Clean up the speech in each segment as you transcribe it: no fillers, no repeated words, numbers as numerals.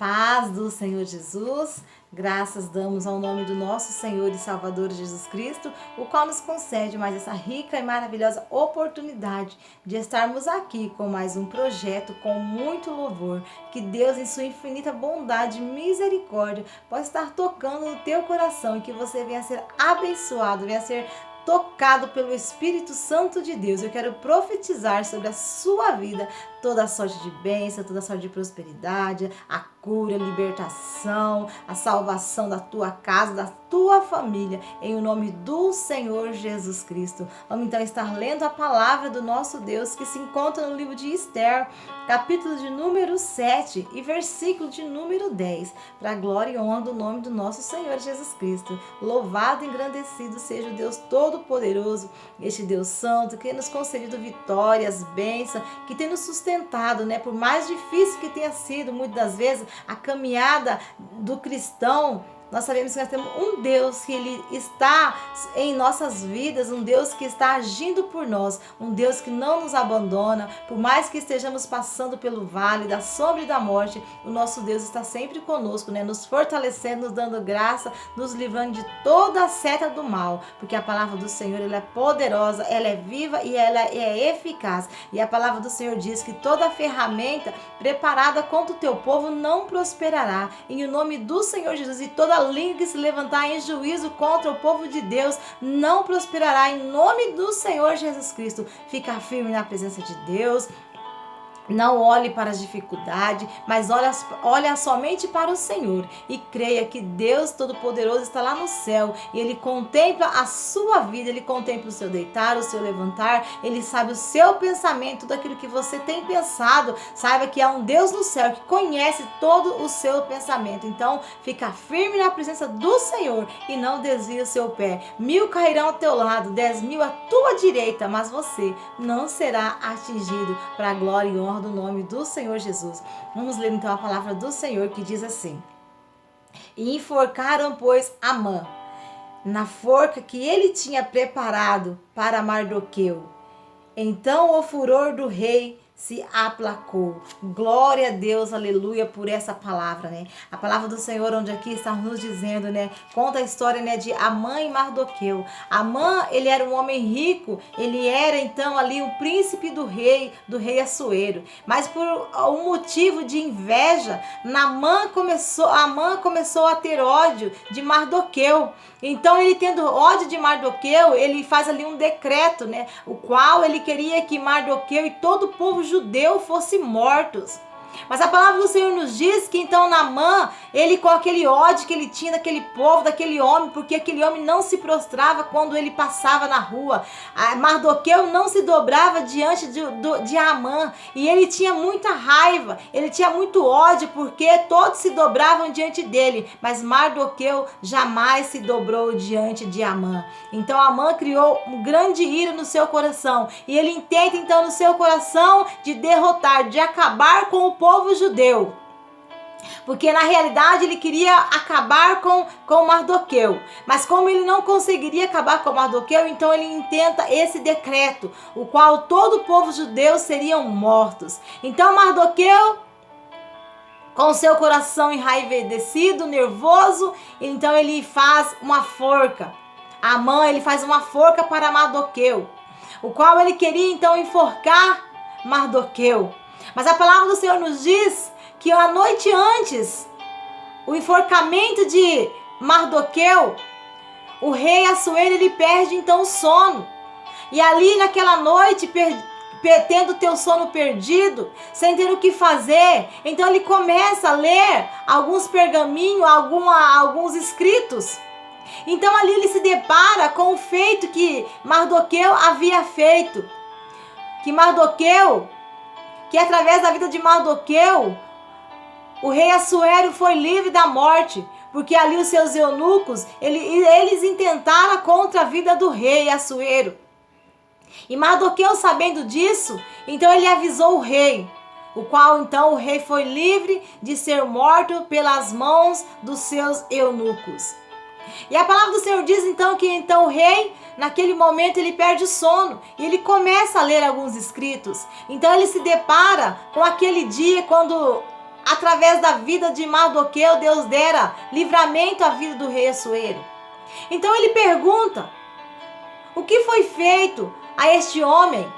paz do Senhor Jesus, graças damos ao nome do nosso Senhor e Salvador Jesus Cristo, o qual nos concede mais essa rica e maravilhosa oportunidade de estarmos aqui com mais um projeto com muito louvor. Que Deus, em sua infinita bondade e misericórdia, possa estar tocando no teu coração e que você venha a ser abençoado, venha a ser tocado pelo Espírito Santo de Deus. Eu quero profetizar sobre a sua vida toda a sorte de bênção, toda a sorte de prosperidade, a cura, a libertação, a salvação da tua casa, da tua família, em o nome do Senhor Jesus Cristo. Vamos então estar lendo a palavra do nosso Deus que se encontra no livro de Esther, capítulo de número 7 e versículo de número 10, para a glória e honra do nome do nosso Senhor Jesus Cristo. Louvado e engrandecido seja o Deus Todo-Poderoso, este Deus Santo, que tem nos concedido vitórias, bênçãos, que tem nos sustentado, né? Por mais difícil que tenha sido, muitas das vezes, a caminhada do cristão, nós sabemos que nós temos um Deus que Ele está em nossas vidas, um Deus que está agindo por nós, um Deus que não nos abandona, por mais que estejamos passando pelo vale da sombra e da morte, o nosso Deus está sempre conosco, né? Nos fortalecendo, nos dando graça, nos livrando de toda a seta do mal, porque a palavra do Senhor, ela é poderosa, ela é viva e ela é eficaz, e a palavra do Senhor diz que toda ferramenta preparada contra o teu povo não prosperará, em nome do Senhor Jesus, e toda língua que se levantar em juízo contra o povo de Deus não prosperará, em nome do Senhor Jesus Cristo. Fica firme na presença de Deus. Não olhe para as dificuldades, mas olha somente para o Senhor e creia que Deus Todo-Poderoso está lá no céu e Ele contempla a sua vida, Ele contempla o seu deitar, o seu levantar, Ele sabe o seu pensamento, tudo aquilo que você tem pensado. Saiba que há um Deus no céu que conhece todo o seu pensamento. Então, fica firme na presença do Senhor e não desvie o seu pé. 1000 cairão ao teu lado, 10.000 à tua direita, mas você não será atingido, para a glória e honra do nome do Senhor Jesus. Vamos ler então a palavra do Senhor, que diz assim: E enforcaram, pois, Amã na forca que ele tinha preparado para Mardoqueu. Então o furor do rei se aplacou. Glória a Deus, aleluia, por essa palavra, né? A palavra do Senhor, onde aqui está nos dizendo, né? Conta a história, né, de Amã e Mardoqueu. Amã, ele era um homem rico, ele era então ali o príncipe do rei Assuero. Mas por um motivo de inveja, Amã começou a ter ódio de Mardoqueu. Então, ele tendo ódio de Mardoqueu, ele faz ali um decreto, né? O qual ele queria que Mardoqueu e todo o povo judeu fossem mortos. Mas a palavra do Senhor nos diz que então Naamã, ele com aquele ódio que ele tinha daquele povo, daquele homem, porque aquele homem não se prostrava quando ele passava na rua. Mardoqueu não se dobrava diante de Amã, e ele tinha muita raiva, ele tinha muito ódio, porque todos se dobravam diante dele, mas Mardoqueu jamais se dobrou diante de Amã. Então Amã criou um grande ira no seu coração, e ele intenta então no seu coração de derrotar, de acabar com o povo judeu, porque na realidade ele queria acabar com Mardoqueu, mas como ele não conseguiria acabar com Mardoqueu, então ele intenta esse decreto, o qual todo o povo judeu seriam mortos. Então Mardoqueu, com seu coração enraivecido, nervoso, então ele faz uma forca. Amã, ele faz uma forca para Mardoqueu, o qual ele queria então enforcar Mardoqueu. Mas a palavra do Senhor nos diz que a noite antes, o enforcamento de Mardoqueu, o rei Assuero, ele perde então o sono. E ali naquela noite, tendo teu sono perdido, sem ter o que fazer, então ele começa a ler alguns pergaminhos, alguns escritos. Então ali ele se depara com o feito que Mardoqueu havia feito. Que através da vida de Mardoqueu, o rei Assuero foi livre da morte, porque ali os seus eunucos, eles intentaram contra a vida do rei Assuero. E Mardoqueu, sabendo disso, então ele avisou o rei, o qual então o rei foi livre de ser morto pelas mãos dos seus eunucos. E a palavra do Senhor diz então que então o rei, naquele momento, ele perde o sono e ele começa a ler alguns escritos. Então ele se depara com aquele dia quando através da vida de Mardoqueu, Deus dera livramento à vida do rei Assuero. Então ele pergunta: o que foi feito a este homem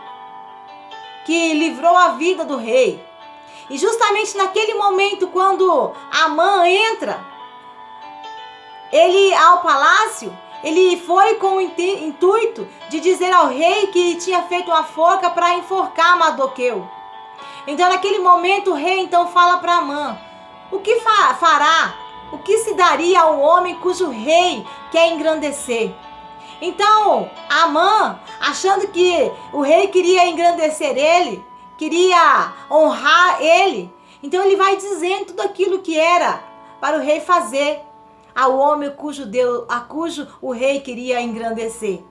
que livrou a vida do rei? E justamente naquele momento, quando Amã entra, ele ao palácio, ele foi com o intuito de dizer ao rei que tinha feito uma forca para enforcar Mardoqueu. Então naquele momento o rei então fala para Amã: o que fará? O que se daria ao homem cujo rei quer engrandecer? Então Amã, achando que o rei queria engrandecer ele, queria honrar ele, então ele vai dizendo tudo aquilo que era para o rei fazer ao homem cujo o rei queria engrandecer.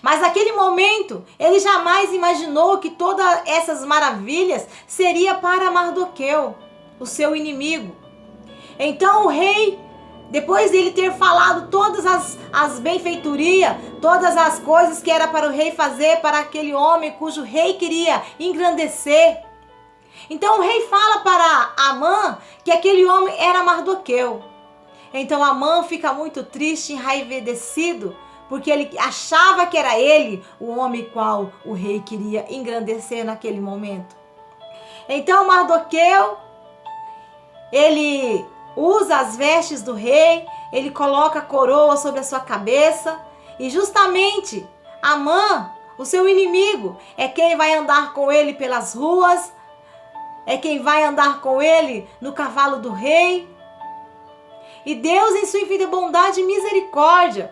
Mas naquele momento, ele jamais imaginou que todas essas maravilhas seria para Mardoqueu, o seu inimigo. Então o rei, depois dele ter falado todas as benfeitorias, todas as coisas que era para o rei fazer para aquele homem cujo rei queria engrandecer, então o rei fala para Amã que aquele homem era Mardoqueu. Então Amã fica muito triste, enraivecido, porque ele achava que era ele o homem qual o rei queria engrandecer naquele momento. Então Mardoqueu, ele usa as vestes do rei, ele coloca a coroa sobre a sua cabeça, e justamente Amã, o seu inimigo, é quem vai andar com ele pelas ruas, é quem vai andar com ele no cavalo do rei. E Deus, em sua infinita bondade e misericórdia,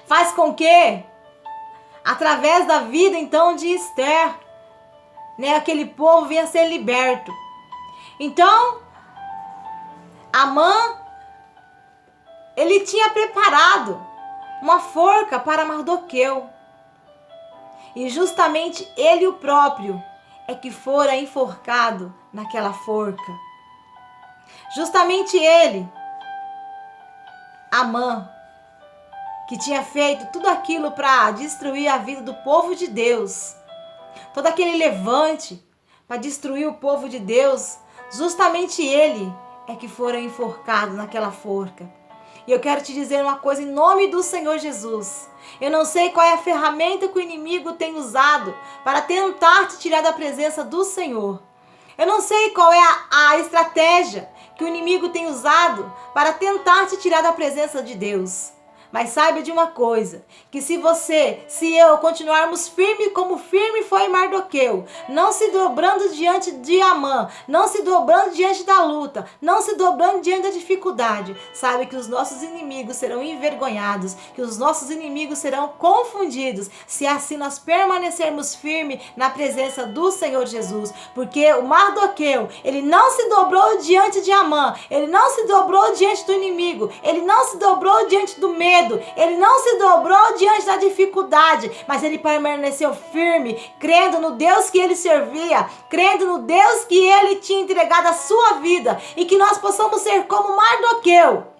faz com que, através da vida então de Esther, aquele povo venha ser liberto. Então, Amã, ele tinha preparado uma forca para Mardoqueu. E justamente ele o próprio é que fora enforcado naquela forca. Justamente ele, Amã, que tinha feito tudo aquilo para destruir a vida do povo de Deus, todo aquele levante para destruir o povo de Deus, justamente ele é que fora enforcado naquela forca. E eu quero te dizer uma coisa em nome do Senhor Jesus. Eu não sei qual é a ferramenta que o inimigo tem usado para tentar te tirar da presença do Senhor. Eu não sei qual é a estratégia que o inimigo tem usado para tentar te tirar da presença de Deus. Mas saiba de uma coisa, que se eu continuarmos firme como firme foi Mardoqueu, não se dobrando diante de Amã, não se dobrando diante da luta, não se dobrando diante da dificuldade, saiba que os nossos inimigos serão envergonhados, que os nossos inimigos serão confundidos, se assim nós permanecermos firmes na presença do Senhor Jesus. Porque o Mardoqueu, ele não se dobrou diante de Amã, ele não se dobrou diante do inimigo, ele não se dobrou diante do medo, ele não se dobrou diante da dificuldade, mas ele permaneceu firme, crendo no Deus que ele servia, crendo no Deus que ele tinha entregado a sua vida, e que nós possamos ser como Mardoqueu,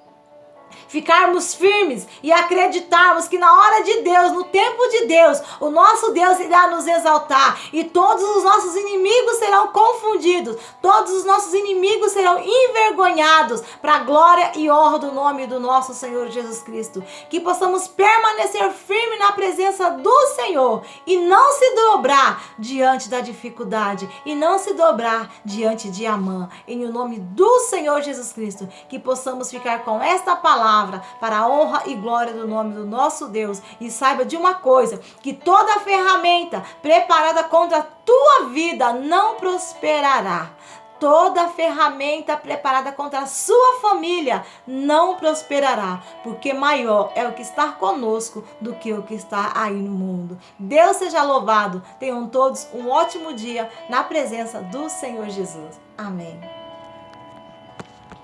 ficarmos firmes e acreditarmos que na hora de Deus, no tempo de Deus, o nosso Deus irá nos exaltar e todos os nossos inimigos serão confundidos, todos os nossos inimigos serão envergonhados para a glória e honra do nome do nosso Senhor Jesus Cristo. Que possamos permanecer firmes na presença do Senhor e não se dobrar diante da dificuldade e não se dobrar diante de Amã. Em nome do Senhor Jesus Cristo, que possamos ficar com esta palavra para a honra e glória do nome do nosso Deus. E saiba de uma coisa, que toda ferramenta preparada contra a tua vida não prosperará. Toda ferramenta preparada contra a sua família não prosperará, porque maior é o que está conosco do que o que está aí no mundo. Deus seja louvado. Tenham todos um ótimo dia na presença do Senhor Jesus. Amém.